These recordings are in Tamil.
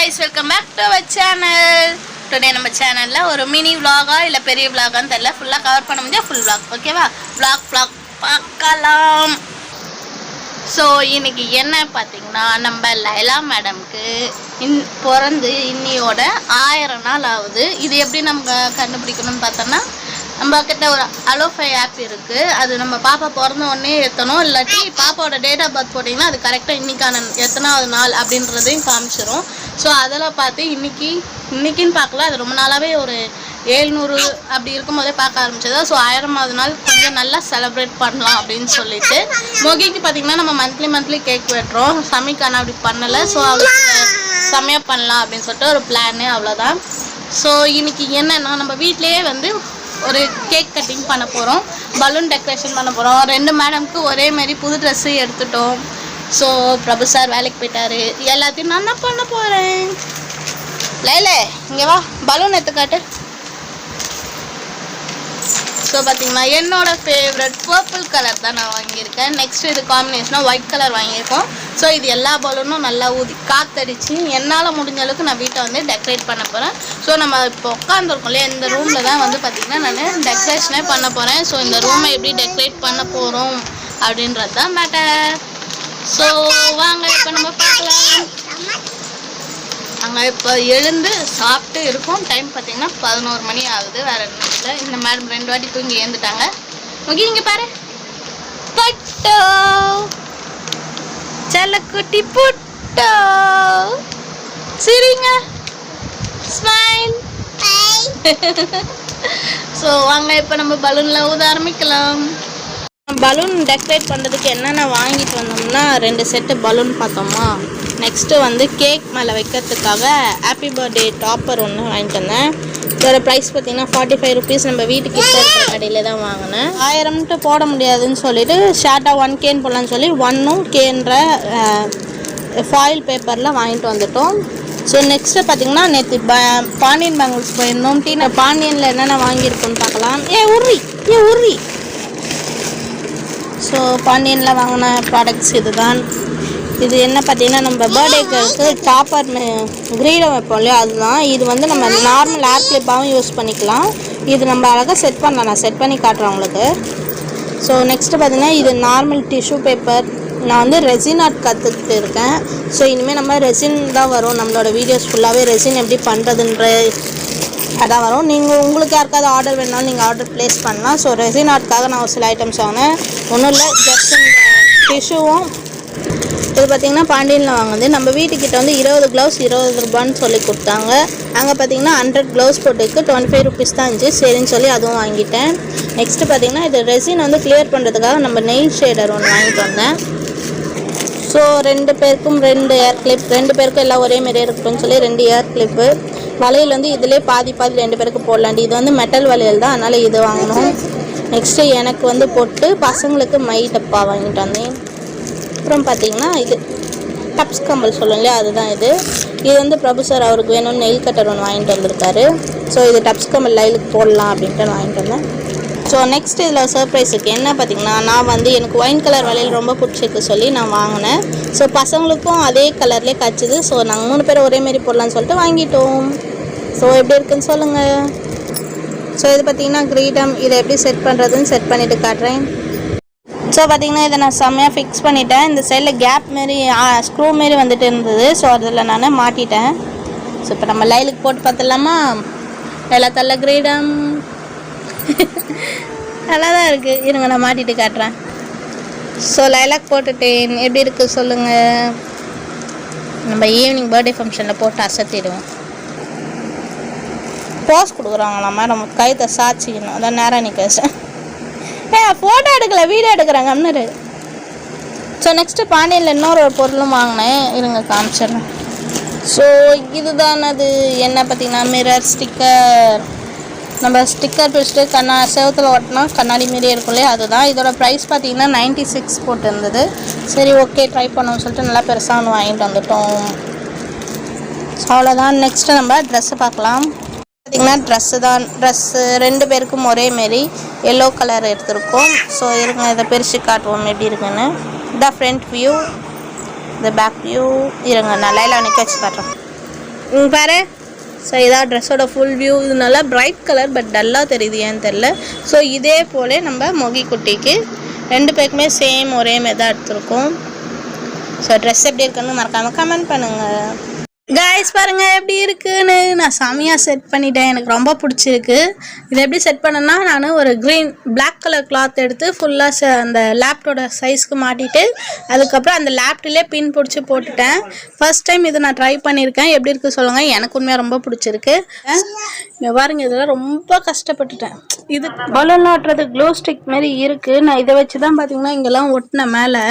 guys, welcome back to our channel. Today நம்ம சேனல்ல ஒரு மினி vlog இல்ல பெரிய vlog-ஆன்னு தெரியல, ஃபுல்லா கவர் பண்ண முடிஞ்சா full vlog, ஓகேவா? vlog பார்க்கலாம். ஸோ இன்னைக்கு என்ன பார்த்தீங்கன்னா, நம்ம லைலா மேடம்க்கு பிறந்து இன்னியோட 1000 நாள் ஆகுது. இது எப்படி நம்ம கண்டுபிடிக்கணும்னு பார்த்தோன்னா, நம்ம கிட்ட ஒரு அலோஃபை ஆப் இருக்குது. அது நம்ம பாப்பா பிறந்த உடனே ஏற்றணும், இல்லாட்டி பாப்பாவோட டேட் ஆஃப் பர்த் போட்டிங்கன்னா அது கரெக்டாக இன்றைக்கான எத்தனாவது நாள் அப்படின்றதையும் காமிச்சிரும். ஸோ அதெல்லாம் பார்த்து இன்றைக்கின்னு பார்க்கல, அது ரொம்ப நாளாகவே ஒரு 700 அப்படி இருக்கும் போதே பார்க்க ஆரம்பிச்சதா. ஸோ 1000வது நாள் கொஞ்சம் நல்லா செலிப்ரேட் பண்ணலாம் அப்படின்னு சொல்லிட்டு, மொகிக்கு பார்த்திங்கன்னா நம்ம மந்த்லி கேக் வெட்டுறோம். சமைக்கான அப்படி பண்ணலை. ஸோ அவளுக்கு செம்மையாக பண்ணலாம் அப்படின்னு சொல்லிட்டு ஒரு பிளானு, அவ்வளோதான். ஸோ இன்றைக்கி என்னென்னா, நம்ம வீட்டிலையே வந்து ஒரு கேக் கட்டிங் பண்ண போகிறோம், பலூன் டெக்கரேஷன் பண்ண போகிறோம். 2 மேடம்க்கு ஒரே மாதிரி புது ட்ரெஸ்ஸு எடுத்துட்டோம். ஸோ பிரபு சார் வேலைக்கு போயிட்டாரு, எல்லாத்தையும் நான் தான் பண்ண போகிறேன். லைலே இங்கே வா, பலூன் எடுத்துக்காட்டு. ஸோ பார்த்தீங்கன்னா என்னோட ஃபேவரட் பர்பிள் கலர் தான் நான் வாங்கியிருக்கேன். நெக்ஸ்ட் இது காம்பினேஷனாக ஒயிட் கலர் வாங்கியிருக்கோம். ஸோ இது எல்லா பலூனும் நல்லா ஊதி காற்றடிச்சு என்னால் முடிஞ்ச அளவுக்கு நான் வீட்டை வந்து டெக்கரேட் பண்ண போகிறேன். ஸோ நம்ம இப்போ உட்காந்துருக்கோம் இல்லையா, இந்த ரூமில் தான் வந்து பார்த்திங்கன்னா நான் டெக்கரேஷனே பண்ண போகிறேன். ஸோ இந்த ரூமை எப்படி டெக்கரேட் பண்ண போகிறோம் அப்படின்றது தான் மேட்டர். ஸோ வாங்க இப்போ நம்ம பார்க்கலாம். அங்கே இப்போ எழுந்து சாப்பிட்டு இருக்கோம். டைம் பார்த்திங்கன்னா 11 மணி ஆகுது. வேறு என்ன இல்லை, இந்த மேடம் 2 வாட்டி தூங்கி ஏந்துட்டாங்க. முகி இங்கே பாரு, பட்டோ செல்லக்குட்டி புட்டோ, சரிங்க, ஸ்மைல். ஸோ வாங்க இப்போ நம்ம பலூனில் ஊத ஆரம்பிக்கலாம். பலூன் டெக்கரேட் பண்ணுறதுக்கு என்னென்ன வாங்கிட்டு வந்தோம்னா, 2 செட்டு பலூன் பார்த்தோமா. நெக்ஸ்ட்டு வந்து கேக் மேலே வைக்கிறதுக்காக ஹாப்பி பர்த்டே டாப்பர் ஒன்று வாங்கிட்டு வந்தேன். இதோட ப்ரைஸ் பார்த்திங்கன்னா 45 rupees. நம்ம வீட்டுக்கு கிட்ட இருக்கிற கடையில் தான் வாங்கினேன். 1000ட்டு போட முடியாதுன்னு சொல்லிவிட்டு ஷார்ட்டாக 1Kன்னு போடலான்னு சொல்லி 1Kன்ற ஃபாயில் பேப்பரில் வாங்கிட்டு வந்துட்டோம். ஸோ நெக்ஸ்ட்டு பார்த்திங்கன்னா, நேற்று பாண்டியன் பேங்கிள்ஸ் போயிருந்தோம். பாண்டியனில் என்னென்ன வாங்கியிருக்கோன்னு பார்க்கலாம். உர்ரி. ஸோ பாண்டியனில் வாங்கின ப்ராடக்ட்ஸ் இதுதான். இது என்ன பார்த்தீங்கன்னா, நம்ம பர்த்டேக்கு டாப்பர் கிரீடம் வைப்போம் இல்லையா, அதுதான். இது வந்து நம்ம நார்மல் ஏர் கிளிப்பாகவும் யூஸ் பண்ணிக்கலாம். இது நம்ம அழகாக செட் பண்ணலாம், நான் செட் பண்ணி காட்டுறேன் உங்களுக்கு. ஸோ நெக்ஸ்ட்டு பார்த்தீங்கன்னா, இது நார்மல் டிஷ்யூ பேப்பர். நான் வந்து ரெசின் ஆர்ட் கற்றுக்கிட்டு இருக்கேன். ஸோ இனிமேல் நம்ம ரெசின் தான் வரும், நம்மளோட வீடியோஸ் ஃபுல்லாகவே ரெசின் எப்படி பண்ணுறதுன்ற அதான் வரும். நீங்கள் உங்களுக்கு யாருக்காவது ஆர்டர் வேணாலும் நீங்கள் ஆர்டர் ப்ளேஸ் பண்ணலாம். ஸோ ரெசின் ஆர்ட்காக நான் ஒரு சில ஐட்டம்ஸ் வாங்கினேன். ஒன்றும் இல்லை, ஜஸ்ட் இந்த டிஷ்யூவும். இது பார்த்திங்கன்னா பாண்டியனில் வாங்குது. நம்ம வீட்டுக்கிட்ட வந்து 20 க்ளவுஸ் 20 ரூபான்னு சொல்லி கொடுத்தாங்க. அங்கே பார்த்திங்கன்னா 100 க்ளவுஸ் போட்டுக்கு 25 rupees தான் இருந்துச்சு. சரின்னு சொல்லி அதுவும் வாங்கிட்டேன். நெக்ஸ்ட்டு பார்த்திங்கன்னா, இது ரெசின் வந்து கிளியர் பண்ணுறதுக்காக நம்ம நெயில் ஷேடர் ஒன்று வாங்கிட்டு வந்தேன். ஸோ 2 பேருக்கும் 2 ஏர் கிளிப், 2 பேருக்கும் எல்லாம் ஒரே மாரியே இருக்குன்னு சொல்லி 2 ஏர் கிளிப்பு. வளையல் வந்து இதிலே பாதி 2 பேருக்கு போடலாண்டி. இது வந்து மெட்டல் வளையல் தான், அதனால் இது வாங்கணும். நெக்ஸ்ட்டு எனக்கு வந்து போட்டு பசங்களுக்கு மை டப்பா வாங்கிட்டு வந்தேன். அப்புறம் பார்த்திங்கன்னா, இது டப்ஸ் கம்பல் சொல்லும் இல்லையா, அதுதான் இது. இது வந்து பிரபு சார் அவருக்கு வேணும்னு நெயில் கட்டர் ஒன்று வாங்கிட்டு வந்திருக்காரு. ஸோ இது டப்ஸ் கம்பல் லைலுக்கு போடலாம் அப்படின்ட்டு வாங்கிட்டு வந்தேன். ஸோ நெக்ஸ்ட் இதில் சர்ப்ரைஸுக்கு என்ன பார்த்திங்கன்னா, நான் வந்து எனக்கு ஒயின் கலர் வளையல் ரொம்ப பிடிச்சிருக்கு சொல்லி நான் வாங்கினேன். ஸோ பசங்களுக்கும் அதே கலர்லேயே கிடச்சிது. ஸோ நாங்கள் 3 பேர் ஒரே மாரி போடலான்னு சொல்லிட்டு வாங்கிட்டோம். ஸோ எப்படி இருக்குன்னு சொல்லுங்கள். ஸோ இது பார்த்திங்கன்னா கிரீடம். இதை எப்படி செட் பண்ணுறதுன்னு செட் பண்ணிவிட்டு காட்டுறேன். ஸோ பார்த்திங்கன்னா, இதை நான் செம்மையாக ஃபிக்ஸ் பண்ணிட்டேன். இந்த சைடில் கேப் மாரி ஸ்க்ரூ மாரி வந்துட்டு இருந்தது. ஸோ அதில் நான் மாட்டிட்டேன். ஸோ இப்போ நம்ம லைலுக்கு போட்டு பார்த்துடலாமா. லைலா தள்ள கிரீடம் நல்லா தான் இருக்குது. இருங்க நான் மாட்டிட்டு காட்டுறேன். ஸோ லைலாக்கு போட்டுட்டேன். எப்படி இருக்குது சொல்லுங்கள். நம்ம ஈவினிங் பர்த்டே ஃபங்க்ஷனில் போட்டு அசத்திடுவோம். போஸ் கொடுக்குறாங்களா மேடம், கைத்தை சாச்சிக்கணும், அதான் நேராக நிற்க. ஃபோட்டோ எடுக்கல, வீடியோ எடுக்கிறாங்க அம்னரு. ஸோ நெக்ஸ்ட்டு பாண்டியனில் இன்னொரு பொருளும் வாங்கினேன், இருங்க காமிச்சிடுறேன். ஸோ இதுதான் அது. என்ன பார்த்திங்கன்னா, மிரர் ஸ்டிக்கர். நம்ம ஸ்டிக்கர் பிடிச்சிட்டு செவத்தில் ஓட்டினா கண்ணாடி மாரியே இருக்கும் இல்லையா, அதுதான். இதோட ப்ரைஸ் பார்த்திங்கன்னா 96 போட்டு இருந்தது. சரி ஓகே ட்ரை பண்ணோம்னு சொல்லிட்டு நல்லா பெருசாக ஒன்று வாங்கிட்டு வந்துட்டோம். ஸோ அவ்வளோதான். நெக்ஸ்ட்டு நம்ம ட்ரெஸ்ஸு பார்க்கலாம். பார்த்திங்கன்னா ட்ரெஸ்ஸு 2 பேருக்கும் ஒரே மாரி எல்லோ கலர் எடுத்துருக்கோம். ஸோ இருங்க இதை பிரித்து காட்டுவோம் எப்படி இருக்குன்னு. இதான் ஃப்ரண்ட் வியூ, இந்த பேக் வியூ. இருங்க நான் லைலாக நிற்க வச்சு காட்டுறேன். பாரு. ஸோ இதான் ட்ரெஸ்ஸோட ஃபுல் வியூ. இது நல்லா பிரைட் கலர், பட் டல்லாக தெரியுது ஏன்னு தெரில. ஸோ இதே போல் நம்ம மொகி குட்டிக்கு 2 பேருக்குமே சேம் ஒரே மாதிரி தான் எடுத்துருக்கோம். ஸோ ட்ரெஸ் எப்படி இருக்குன்னு மறக்காமல் கமெண்ட் பண்ணுங்கள். கைஸ் பாருங்கள் எப்படி இருக்குன்னு. நான் செமையாக செட் பண்ணிட்டேன், எனக்கு ரொம்ப பிடிச்சிருக்கு. இதை எப்படி செட் பண்ணேன்னா, நான் ஒரு பிளாக் கலர் கிளாத் எடுத்து ஃபுல்லாக அந்த லேப்டோட சைஸ்க்கு மாட்டிட்டு அதுக்கப்புறம் அந்த லேப்டிலே பின் பிடிச்சி போட்டுட்டேன். ஃபர்ஸ்ட் டைம் இதை நான் ட்ரை பண்ணியிருக்கேன். எப்படி இருக்குது சொல்லுங்கள். எனக்கு உண்மையாக ரொம்ப பிடிச்சிருக்கு. இங்கே பாருங்க, இதெல்லாம் ரொம்ப கஷ்டப்பட்டுட்டேன். இது பலூன்லாம் ஒட்டுறது க்ளோ ஸ்டிக் மாதிரி இருக்குது. நான் இதை வச்சு தான் பார்த்தீங்கன்னா இங்கெல்லாம் ஒட்டினேன் மேலே.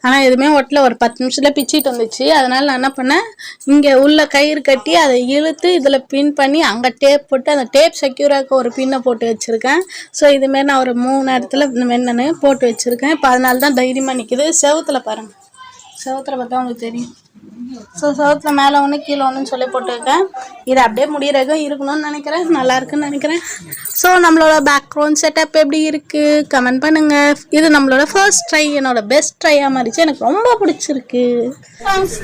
ஆனால் எதுவுமே ஒட்டல. ஒரு 10 நிமிஷத்தில் பிச்சிட்டு வந்துச்சு. அதனால் நான் என்ன பண்ணேன், இங்கே உள்ள கயிறு கட்டி அதை இழுத்து இதில் பின் பண்ணி அங்கே டேப் போட்டு அந்த டேப் செக்யூராக ஒரு பின்னை போட்டு வச்சுருக்கேன். ஸோ இதுமாரி நான் ஒரு 3 இடத்துல வெண்ணனு போட்டு வச்சுருக்கேன். இப்போ அதனால தான் தைரியமாக நிற்கிது. செவுத்தில் பாருங்கள், செவுத்தில் பார்த்தா உங்களுக்கு தெரியும். ஸோ செவுத்தில் மேலே ஒன்று கீழே ஒன்றுன்னு சொல்லி போட்டுருக்கேன். இது அப்படியே முடிகிறதும் இருக்கணும்னு நினைக்கிறேன். நல்லா இருக்குன்னு நினைக்கிறேன். ஸோ நம்மளோட பேக்ரவுண்ட் செட்டப் எப்படி இருக்குது கமெண்ட் பண்ணுங்கள். இது நம்மளோட ஃபர்ஸ்ட் ட்ரை, என்னோட பெஸ்ட் ட்ரையாக மாறிச்சு. எனக்கு ரொம்ப பிடிச்சிருக்கு.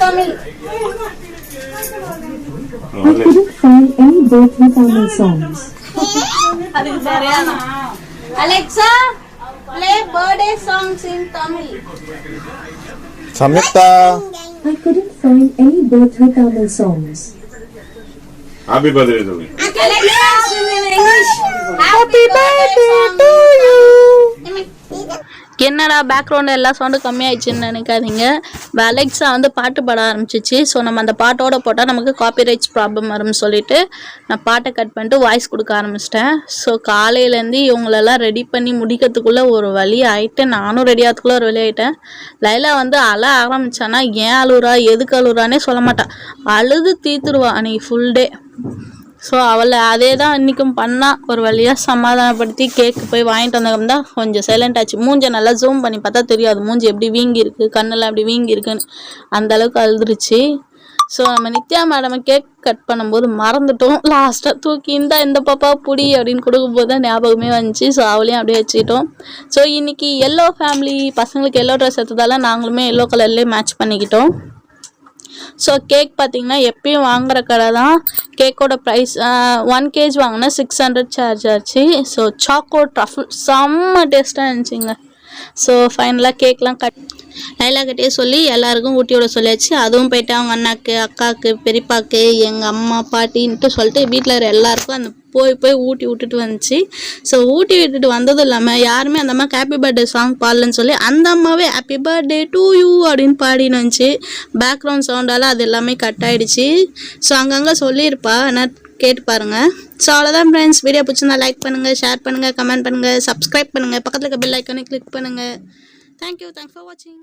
Tamil Alexa, play birthday songs in Tamil. Samyukta. I couldn't find any birthday Tamil songs. Happy birthday to me. Alexa, sing in English. Happy birthday to you. என்னடா பேக்ரவுண்டு எல்லா சவுண்டும் கம்மியாயிடுச்சுன்னு நினைக்காதீங்க. அலெக்ஸா வந்து பாட்டு பாட ஆரம்பிச்சிச்சு. ஸோ நம்ம அந்த பாட்டோட போட்டால் நமக்கு காப்பிரைட்ஸ் ப்ராப்ளம் வரும்னு சொல்லிட்டு நான் பாட்டை கட் பண்ணிட்டு வாய்ஸ் கொடுக்க ஆரம்பிச்சிட்டேன். ஸோ காலையிலேருந்து இவங்களெல்லாம் ரெடி பண்ணி முடிக்கிறதுக்குள்ளே ஒரு வழி ஆகிட்டேன். நானும் ரெடி ஆகிறதுக்குள்ளே ஒரு வழி ஆகிட்டேன். லைலா வந்து அழ ஆரம்பித்தானா ஏன் அழுகுறா எதுக்கு அழுகுறானே சொல்ல மாட்டான். அழுது தீத்துருவா அன்றைக்கி ஃபுல் டே. ஸோ அவளை அதே தான் இன்றைக்கும் பண்ணால் ஒரு வழியாக சமாதானப்படுத்தி கேக்கு போய் வாங்கிட்டு வந்தவங்க தான் கொஞ்சம் சைலண்ட் ஆச்சு. மூஞ்சை நல்லா ஜூம் பண்ணி பார்த்தா தெரியாது மூஞ்சி எப்படி வீங்கியிருக்கு, கண்ணெல்லாம் எப்படி வீங்கியிருக்குன்னு. அந்தளவுக்கு அழுதுருச்சு. ஸோ நம்ம நித்யா மேடமை கேக் கட் பண்ணும்போது மறந்துட்டோம். லாஸ்ட்டாக தூக்கி இந்த பாப்பா புடி அப்படின்னு கொடுக்கும்போது தான் ஞாபகமே வந்துச்சு. ஸோ அவளையும் அப்படியே வச்சுக்கிட்டோம். ஸோ இன்றைக்கி எல்லோ ஃபேமிலி பசங்களுக்கு எல்லோ ட்ரெஸ் எடுத்ததால நாங்களுமே எல்லோ கலர்லேயே மேட்ச் பண்ணிக்கிட்டோம். ஸோ கேக் பார்த்திங்கன்னா எப்பயும் வாங்குகிற கடை தான். கேக்கோட ப்ரைஸ் 1 kg வாங்கினா 600 சார்ஜ் ஆச்சு. ஸோ சாக்கோ ட்ரஃபிள் செம்ம டேஸ்ட்டாக இருந்துச்சுங்க. ஸோ ஃபைனலாக கேக்லாம் லைலாக்கிட்டே சொல்லி எல்லாருக்கும் ஊட்டி விட சொல்லியாச்சு. அதுவும் போயிட்டு அவங்க அண்ணாக்கு, அக்காவுக்கு, பெரியப்பாக்கு, எங்கள் அம்மா, பாட்டின்ட்டு சொல்லிட்டு வீட்டில் இருக்கிற எல்லாருக்கும் அந்த போய் ஊட்டி விட்டுட்டு வந்துச்சு. ஸோ ஊட்டி விட்டுட்டு வந்ததும் இல்லாமல் யாருமே அந்த அம்மா ஹாப்பி பர்த்டே சாங் பாடலன்னு சொல்லி அந்த அம்மாவே ஹாப்பி பர்த்டே டு யூ அப்படின்னு பாடின்னு வந்துச்சு. பேக்ரவுண்ட் சவுண்டால் அது எல்லாமே கட் ஆகிடுச்சு. ஸோ அங்கங்கே சொல்லியிருப்பா, ஆனால் கேட்டு பாருங்கள். ஸோ அவ்வளோதான் ஃப்ரெண்ட்ஸ். வீடியோ பிடிச்சிருந்தா லைக் பண்ணுங்கள், ஷேர் பண்ணுங்கள், கமெண்ட் பண்ணுங்கள், சப்ஸ்கிரைப் பண்ணுங்கள், பக்கத்தில் இருக்க பெல் ஐக்கானை கிளிக் பண்ணுங்கள். தேங்க்யூ, தேங்க்ஸ் ஃபார் வாட்சிங்.